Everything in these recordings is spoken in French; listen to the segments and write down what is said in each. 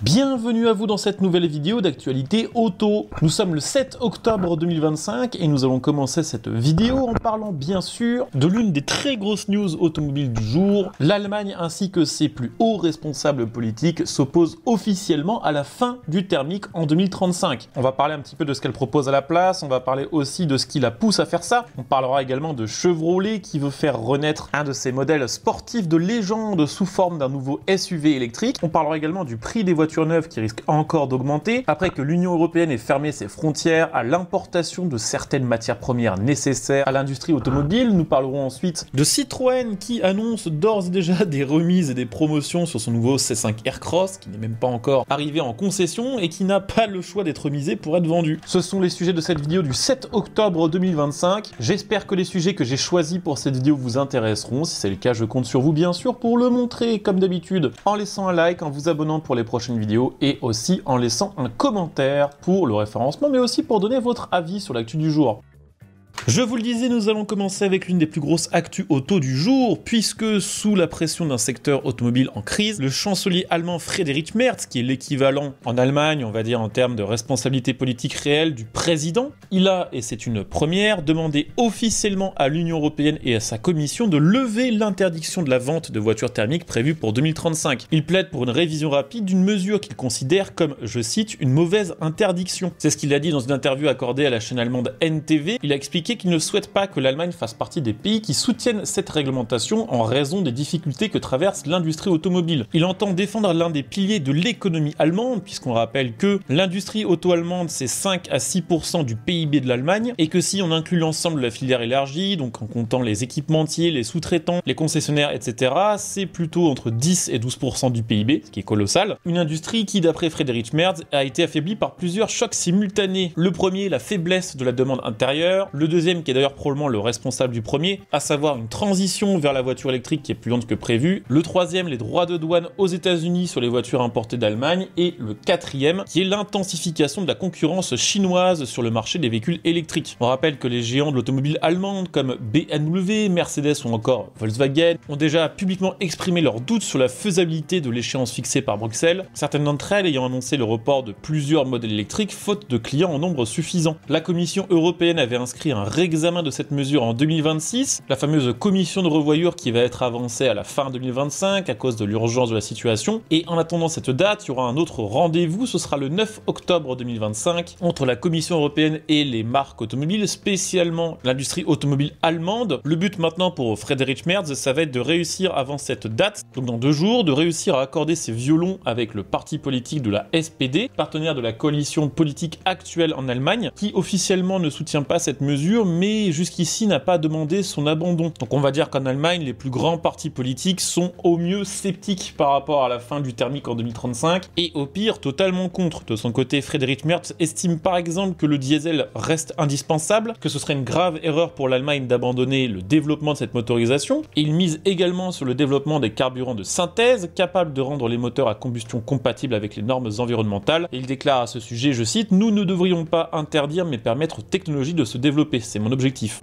Bienvenue à vous dans cette nouvelle vidéo d'actualité auto. Nous sommes le 7 octobre 2025 et nous allons commencer cette vidéo en parlant bien sûr de l'une des très grosses news automobiles du jour. L'Allemagne ainsi que ses plus hauts responsables politiques s'opposent officiellement à la fin du thermique en 2035. On va parler un petit peu de ce qu'elle propose à la place, on va parler aussi de ce qui la pousse à faire ça. On parlera également de Chevrolet qui veut faire renaître un de ses modèles sportifs de légende sous forme d'un nouveau SUV électrique. On parlera également du prix des voitures neuves qui risquent encore d'augmenter après que l'Union européenne ait fermé ses frontières à l'importation de certaines matières premières nécessaires à l'industrie automobile. Nous parlerons ensuite de Citroën qui annonce d'ores et déjà des remises et des promotions sur son nouveau C5 Aircross qui n'est même pas encore arrivé en concession et qui n'a pas le choix d'être remisé pour être vendu. Ce sont les sujets de cette vidéo du 7 octobre 2025. J'espère que les sujets que j'ai choisis pour cette vidéo vous intéresseront. Si c'est le cas, je compte sur vous bien sûr pour le montrer comme d'habitude en laissant un like, en vous abonnant pour les prochaines vidéos et aussi en laissant un commentaire pour le référencement mais aussi pour donner votre avis sur l'actu du jour. Je vous le disais, nous allons commencer avec l'une des plus grosses actus auto du jour, puisque sous la pression d'un secteur automobile en crise, le chancelier allemand Friedrich Merz, qui est l'équivalent en Allemagne, on va dire en termes de responsabilité politique réelle du président, il a, et c'est une première, demandé officiellement à l'Union européenne et à sa commission de lever l'interdiction de la vente de voitures thermiques prévue pour 2035. Il plaide pour une révision rapide d'une mesure qu'il considère comme, je cite, une mauvaise interdiction. C'est ce qu'il a dit dans une interview accordée à la chaîne allemande NTV. Il a expliqué qu'il ne souhaite pas que l'Allemagne fasse partie des pays qui soutiennent cette réglementation en raison des difficultés que traverse l'industrie automobile. Il entend défendre l'un des piliers de l'économie allemande, puisqu'on rappelle que l'industrie auto-allemande c'est 5 à 6% du PIB de l'Allemagne, et que si on inclut l'ensemble de la filière élargie, donc en comptant les équipementiers, les sous-traitants, les concessionnaires, etc., c'est plutôt entre 10 et 12% du PIB, ce qui est colossal. Une industrie qui, d'après Friedrich Merz, a été affaiblie par plusieurs chocs simultanés. Le premier, la faiblesse de la demande intérieure, le deuxième qui est d'ailleurs probablement le responsable du premier, à savoir une transition vers la voiture électrique qui est plus lente que prévu, le troisième, les droits de douane aux États-Unis sur les voitures importées d'Allemagne, et le quatrième, qui est l'intensification de la concurrence chinoise sur le marché des véhicules électriques. On rappelle que les géants de l'automobile allemande comme BMW, Mercedes ou encore Volkswagen ont déjà publiquement exprimé leurs doutes sur la faisabilité de l'échéance fixée par Bruxelles, certaines d'entre elles ayant annoncé le report de plusieurs modèles électriques faute de clients en nombre suffisant. La Commission européenne avait inscrit un réexamen de cette mesure en 2026, la fameuse commission de revoyure qui va être avancée à la fin 2025 à cause de l'urgence de la situation, et en attendant cette date, il y aura un autre rendez-vous, ce sera le 9 octobre 2025, entre la Commission européenne et les marques automobiles, spécialement l'industrie automobile allemande. Le but maintenant pour Friedrich Merz, ça va être de réussir avant cette date, donc dans 2 jours, de réussir à accorder ses violons avec le parti politique de la SPD, partenaire de la coalition politique actuelle en Allemagne, qui officiellement ne soutient pas cette mesure, mais jusqu'ici n'a pas demandé son abandon. Donc on va dire qu'en Allemagne, les plus grands partis politiques sont au mieux sceptiques par rapport à la fin du thermique en 2035, et au pire totalement contre. De son côté, Friedrich Merz estime par exemple que le diesel reste indispensable, que ce serait une grave erreur pour l'Allemagne d'abandonner le développement de cette motorisation, et il mise également sur le développement des carburants de synthèse, capables de rendre les moteurs à combustion compatibles avec les normes environnementales, et il déclare à ce sujet, je cite, « Nous ne devrions pas interdire mais permettre aux technologies de se développer, c'est mon objectif ».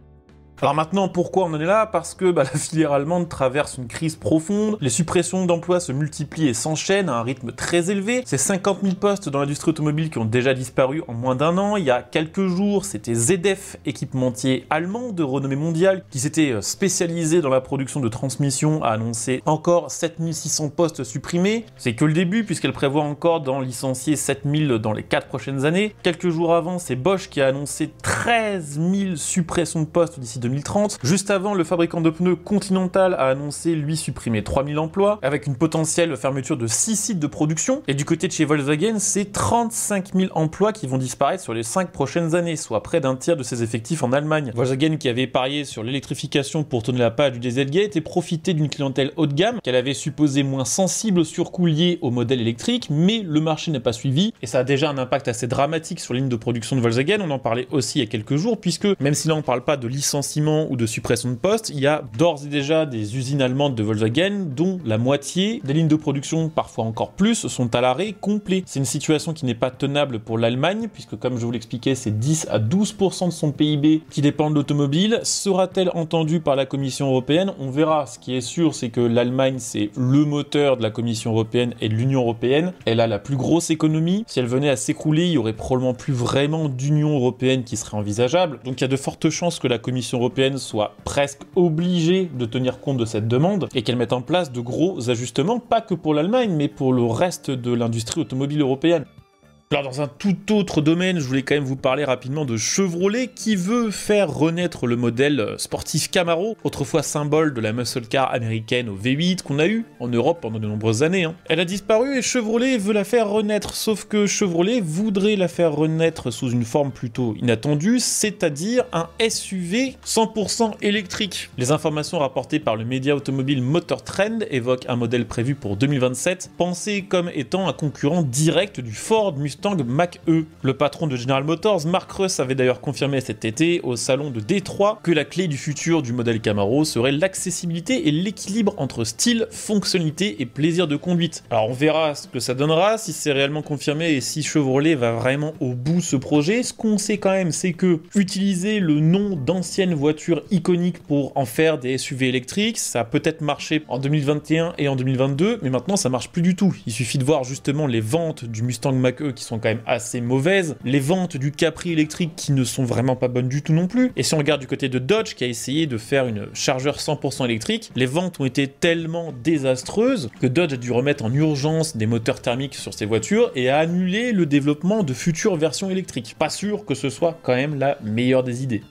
Alors maintenant, pourquoi on en est là? Parce que la filière allemande traverse une crise profonde, les suppressions d'emplois se multiplient et s'enchaînent à un rythme très élevé. C'est 50 000 postes dans l'industrie automobile qui ont déjà disparu en moins d'1 an. Il y a quelques jours, c'était ZF, équipementier allemand de renommée mondiale, qui s'était spécialisé dans la production de transmissions, a annoncé encore 7600 postes supprimés. C'est que le début, puisqu'elle prévoit encore d'en licencier 7000 dans les 4 prochaines années. Quelques jours avant, c'est Bosch qui a annoncé 13 000 suppressions de postes d'ici 2030. Juste avant, le fabricant de pneus Continental a annoncé, lui, supprimer 3000 emplois, avec une potentielle fermeture de 6 sites de production. Et du côté de chez Volkswagen, c'est 35 000 emplois qui vont disparaître sur les 5 prochaines années, soit près d'un tiers de ses effectifs en Allemagne. Volkswagen, qui avait parié sur l'électrification pour tourner la page du Dieselgate et profiter d'une clientèle haut de gamme, qu'elle avait supposé moins sensible aux surcoûts liés au modèle électrique, mais le marché n'a pas suivi, et ça a déjà un impact assez dramatique sur la ligne de production de Volkswagen. On en parlait aussi il y a quelques jours, puisque même si là on ne parle pas de licenciement licenciements ou de suppression de postes, il y a d'ores et déjà des usines allemandes de Volkswagen dont la moitié des lignes de production, parfois encore plus, sont à l'arrêt complet. C'est une situation qui n'est pas tenable pour l'Allemagne, puisque comme je vous l'expliquais, c'est 10 à 12% de son PIB qui dépend de l'automobile. Sera-t-elle entendue par la Commission européenne? On verra. Ce qui est sûr, c'est que l'Allemagne, c'est le moteur de la Commission européenne et de l'Union européenne. Elle a la plus grosse économie. Si elle venait à s'écrouler, il y aurait probablement plus vraiment d'Union européenne qui serait envisageable. Donc il y a de fortes chances que la Commission européenne soit presque obligée de tenir compte de cette demande et qu'elle mette en place de gros ajustements, pas que pour l'Allemagne, mais pour le reste de l'industrie automobile européenne. Alors dans un tout autre domaine, je voulais quand même vous parler rapidement de Chevrolet qui veut faire renaître le modèle sportif Camaro, autrefois symbole de la muscle car américaine au V8 qu'on a eu en Europe pendant de nombreuses années. Elle a disparu et Chevrolet veut la faire renaître, sauf que Chevrolet voudrait la faire renaître sous une forme plutôt inattendue, c'est-à-dire un SUV 100% électrique. Les informations rapportées par le média automobile Motor Trend évoquent un modèle prévu pour 2027, pensé comme étant un concurrent direct du Ford Mustang Mach-E. Le patron de General Motors, Mark Russ, avait d'ailleurs confirmé cet été au salon de Détroit que la clé du futur du modèle Camaro serait l'accessibilité et l'équilibre entre style, fonctionnalité et plaisir de conduite. Alors on verra ce que ça donnera, si c'est réellement confirmé et si Chevrolet va vraiment au bout de ce projet. Ce qu'on sait quand même, c'est que utiliser le nom d'anciennes voitures iconiques pour en faire des SUV électriques, ça a peut-être marché en 2021 et en 2022, mais maintenant ça marche plus du tout. Il suffit de voir justement les ventes du Mustang Mach-E qui sont quand même assez mauvaises, les ventes du Capri électrique qui ne sont vraiment pas bonnes du tout non plus, et si on regarde du côté de Dodge qui a essayé de faire une chargeur 100% électrique, les ventes ont été tellement désastreuses que Dodge a dû remettre en urgence des moteurs thermiques sur ses voitures et a annulé le développement de futures versions électriques. Pas sûr que ce soit quand même la meilleure des idées.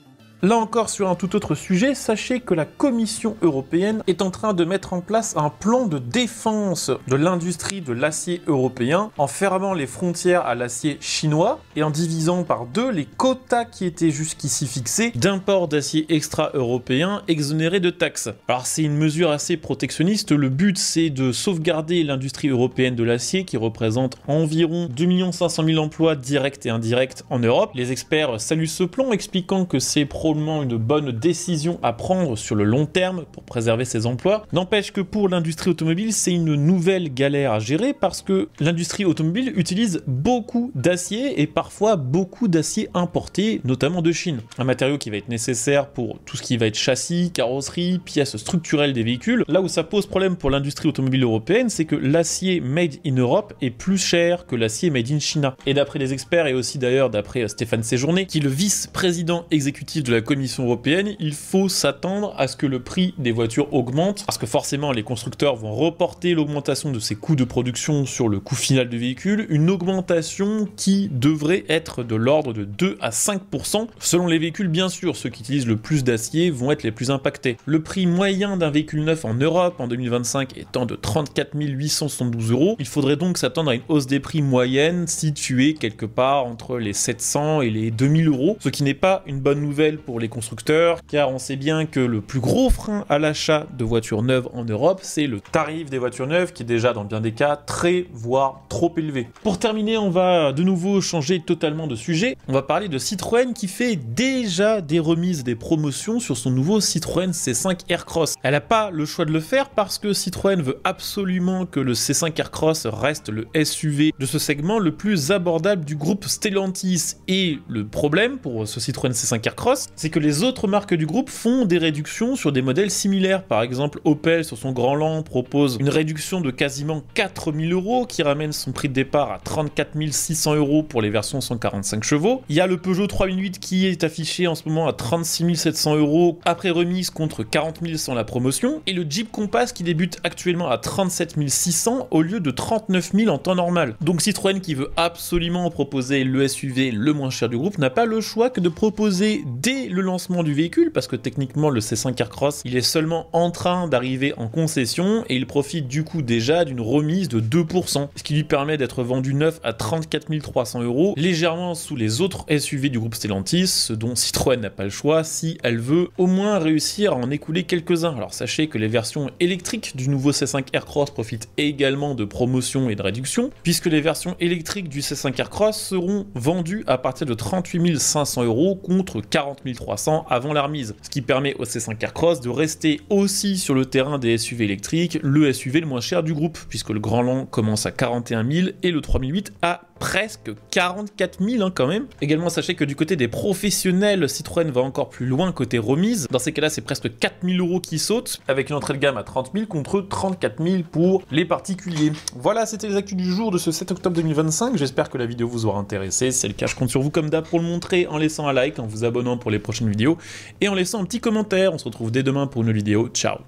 Là encore, sur un tout autre sujet, sachez que la Commission européenne est en train de mettre en place un plan de défense de l'industrie de l'acier européen en fermant les frontières à l'acier chinois et en divisant par deux les quotas qui étaient jusqu'ici fixés d'import d'acier extra-européen exonéré de taxes. Alors c'est une mesure assez protectionniste, le but c'est de sauvegarder l'industrie européenne de l'acier qui représente environ 2 500 000 emplois directs et indirects en Europe. Les experts saluent ce plan, expliquant que c'est probablement une bonne décision à prendre sur le long terme pour préserver ses emplois. N'empêche que pour l'industrie automobile, c'est une nouvelle galère à gérer parce que l'industrie automobile utilise beaucoup d'acier et parfois beaucoup d'acier importé, notamment de Chine. Un matériau qui va être nécessaire pour tout ce qui va être châssis, carrosserie, pièces structurelles des véhicules. Là où ça pose problème pour l'industrie automobile européenne, c'est que l'acier made in Europe est plus cher que l'acier made in China. Et d'après les experts, et aussi d'ailleurs d'après Stéphane Séjourné, qui est le vice-président exécutif de la Commission européenne, il faut s'attendre à ce que le prix des voitures augmente, parce que forcément les constructeurs vont reporter l'augmentation de ces coûts de production sur le coût final du véhicule, une augmentation qui devrait être de l'ordre de 2 à 5%. Selon les véhicules, bien sûr, ceux qui utilisent le plus d'acier vont être les plus impactés. Le prix moyen d'un véhicule neuf en Europe en 2025 étant de 34 872 €, il faudrait donc s'attendre à une hausse des prix moyenne située quelque part entre les 700 et les 2000 €, ce qui n'est pas une bonne nouvelle pour les constructeurs, car on sait bien que le plus gros frein à l'achat de voitures neuves en Europe, c'est le tarif des voitures neuves, qui est déjà dans bien des cas très, voire trop élevé. Pour terminer, on va de nouveau changer totalement de sujet. On va parler de Citroën qui fait déjà des remises, des promotions sur son nouveau Citroën C5 Aircross. Elle n'a pas le choix de le faire parce que Citroën veut absolument que le C5 Aircross reste le SUV de ce segment le plus abordable du groupe Stellantis. Et le problème pour ce Citroën C5 Aircross, c'est que les autres marques du groupe font des réductions sur des modèles similaires. Par exemple, Opel sur son Grand Land propose une réduction de quasiment 4 000 € qui ramène son prix de départ à 34 600 € pour les versions 145 chevaux. Il y a le Peugeot 3008 qui est affiché en ce moment à 36 700 € après remise contre 40 000 sans la promotion, et le Jeep Compass qui débute actuellement à 37 600 au lieu de 39 000 en temps normal. Donc Citroën, qui veut absolument proposer le SUV le moins cher du groupe, n'a pas le choix que de proposer dès le lancement du véhicule, parce que techniquement le C5 Aircross il est seulement en train d'arriver en concession et il profite du coup déjà d'une remise de 2%, ce qui lui permet d'être vendu neuf à 34 300 €, légèrement sous les autres SUV du groupe Stellantis, ce dont Citroën n'a pas le choix si elle veut au moins réussir à en écouler quelques-uns. Alors sachez que les versions électriques du nouveau C5 Aircross profitent également de promotions et de réductions, puisque les versions électriques du C5 Aircross seront vendues à partir de 38 500 € contre 40 300 avant la remise, ce qui permet au C5 Aircross de rester aussi sur le terrain des SUV électriques, le SUV le moins cher du groupe, puisque le Grand Long commence à 41 000 et le 3008 à presque 44 000 quand même. Également, sachez que du côté des professionnels, Citroën va encore plus loin côté remise. Dans ces cas-là, c'est presque 4 000 € qui sautent, avec une entrée de gamme à 30 000 contre 34 000 pour les particuliers. Voilà, c'était les actus du jour de ce 7 octobre 2025. J'espère que la vidéo vous aura intéressé. Si c'est le cas, je compte sur vous comme d'hab pour le montrer en laissant un like, en vous abonnant pour les prochaines vidéos et en laissant un petit commentaire. On se retrouve dès demain pour une vidéo. Ciao!